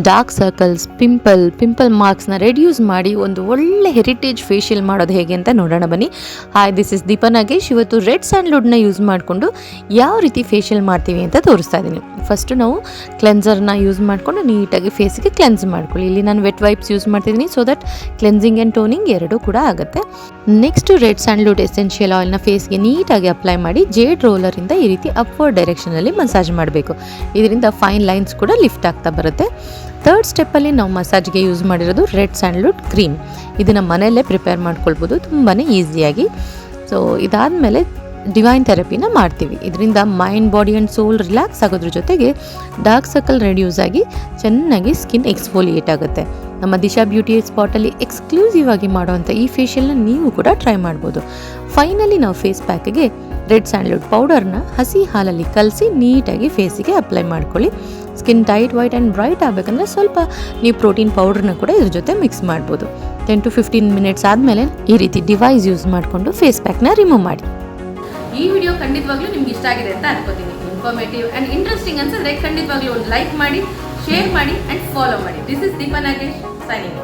Dark circles, pimple ಮಾರ್ಕ್ಸ್ನ reduce ಮಾಡಿ ಒಂದು ಒಳ್ಳೆ ಹೆರಿಟೇಜ್ ಫೇಶಿಯಲ್ ಮಾಡೋದು ಹೇಗೆ ಅಂತ ನೋಡೋಣ ಬನ್ನಿ. Hi, this is Deepa Nagesh. ಇವತ್ತು ರೆಡ್ ಸ್ಯಾಂಡ್ಲ್ವುಡ್ನ ಯೂಸ್ ಮಾಡಿಕೊಂಡು ಯಾವ ರೀತಿ ಫೇಶಿಯಲ್ ಮಾಡ್ತೀವಿ ಅಂತ ತೋರಿಸ್ತಾ ಇದ್ದೀನಿ. ಫಸ್ಟು ನಾವು ಕ್ಲೆನ್ಸರ್ನ ಯೂಸ್ ಮಾಡಿಕೊಂಡು ನೀಟಾಗಿ ಫೇಸಿಗೆ ಕ್ಲೆನ್ಸ್ ಮಾಡ್ಕೊಳ್ಳಿ. ಇಲ್ಲಿ ನಾನು ವೆಟ್ ವೈಪ್ಸ್ ಯೂಸ್ ಮಾಡ್ತಿದ್ದೀನಿ, so that cleansing and toning ಎರಡೂ ಕೂಡ ಆಗುತ್ತೆ. ನೆಕ್ಸ್ಟು ರೆಡ್ ಸ್ಯಾಂಡ್ಲ್ವುಡ್ ಎಸೆನ್ಷಿಯಲ್ ಆಯಿಲ್ನ ಫೇಸ್ಗೆ ನೀಟಾಗಿ ಅಪ್ಲೈ ಮಾಡಿ ಜೇಡ್ ರೋಲರಿಂದ ಈ ರೀತಿ ಅಪ್ವರ್ಡ್ ಡೈರೆಕ್ಷನಲ್ಲಿ ಮಸಾಜ್ ಮಾಡಬೇಕು. ಇದರಿಂದ ಫೈನ್ ಲೈನ್ಸ್ ಕೂಡ ಲಿಫ್ಟ್ ಆಗ್ತಾ ಬರುತ್ತೆ. ಥರ್ಡ್ ಸ್ಟೆಪ್ಪಲ್ಲಿ ನಾವು ಮಸಾಜ್ಗೆ ಯೂಸ್ ಮಾಡಿರೋದು ರೆಡ್ ಸ್ಯಾಂಡ್ಲ್ವುಡ್ ಕ್ರೀಮ್. ಇದನ್ನು ಮನೆಯಲ್ಲೇ ಪ್ರಿಪೇರ್ ಮಾಡ್ಕೊಳ್ಬೋದು ತುಂಬಾ ಈಸಿಯಾಗಿ. ಸೊ ಇದಾದಮೇಲೆ ಡಿವೈನ್ ಥೆರಪಿನ ಮಾಡ್ತೀವಿ. ಇದರಿಂದ mind, body and soul relax ಆಗೋದ್ರ ಜೊತೆಗೆ ಡಾರ್ಕ್ ಸರ್ಕಲ್ ರೆಡ್ಯೂಸ್ ಆಗಿ ಚೆನ್ನಾಗಿ ಸ್ಕಿನ್ ಎಕ್ಸ್ಫೋಲಿಯೇಟ್ ಆಗುತ್ತೆ. ನಮ್ಮ ದಿಶಾ ಬ್ಯೂಟಿ ಸ್ಪಾಟಲ್ಲಿ ಎಕ್ಸ್ಕ್ಲೂಸಿವ್ ಆಗಿ ಮಾಡೋವಂಥ ಈ ಫೇಶಿಯಲ್ನ ನೀವು ಕೂಡ ಟ್ರೈ ಮಾಡ್ಬೋದು. ಫೈನಲಿ ನಾವು ಫೇಸ್ ಪ್ಯಾಕ್ಗೆ ರೆಡ್ ಸ್ಯಾಂಡ್ಲ್ವುಡ್ ಪೌಡರ್ನ ಹಸಿ ಹಾಲಲ್ಲಿ ಕಲಸಿ ನೀಟಾಗಿ ಫೇಸಿಗೆ ಅಪ್ಲೈ ಮಾಡ್ಕೊಳ್ಳಿ. Skin tight, white and bright ಆಗಬೇಕಂದ್ರೆ ಸ್ವಲ್ಪ ನೀವು ಪ್ರೋಟೀನ್ ಪೌಡ್ರನ್ನ ಕೂಡ ಇದ್ರ ಜೊತೆ ಮಿಕ್ಸ್ ಮಾಡ್ಬೋದು. 10 to 15 ಮಿನಿಟ್ಸ್ ಆದಮೇಲೆ ಈ ರೀತಿ ಡಿವೈಸ್ ಯೂಸ್ ಮಾಡಿಕೊಂಡು ಫೇಸ್ ಪ್ಯಾಕ್ನ ರಿಮೂವ್ ಮಾಡಿ. ಈ ವಿಡಿಯೋ ಖಂಡಿತವಾಗ್ಲೂ ನಿಮ್ಗೆ ಇಷ್ಟ ಆಗಿದೆ ಅಂತ ಅನ್ಕೋತೀನಿ. ಇನ್ಫಾರ್ಮೇಟಿವ್ ಆ್ಯಂಡ್ ಇಂಟ್ರೆಸ್ಟಿಂಗ್ ಅನ್ಸಿದ್ರೆ ಖಂಡಿತವಾಗ್ಲೂ ಒಂದು ಲೈಕ್ ಮಾಡಿ, ಶೇರ್ ಮಾಡಿ ಆ್ಯಂಡ್ ಫಾಲೋ ಮಾಡಿ. This is Deepa Nagesh signing.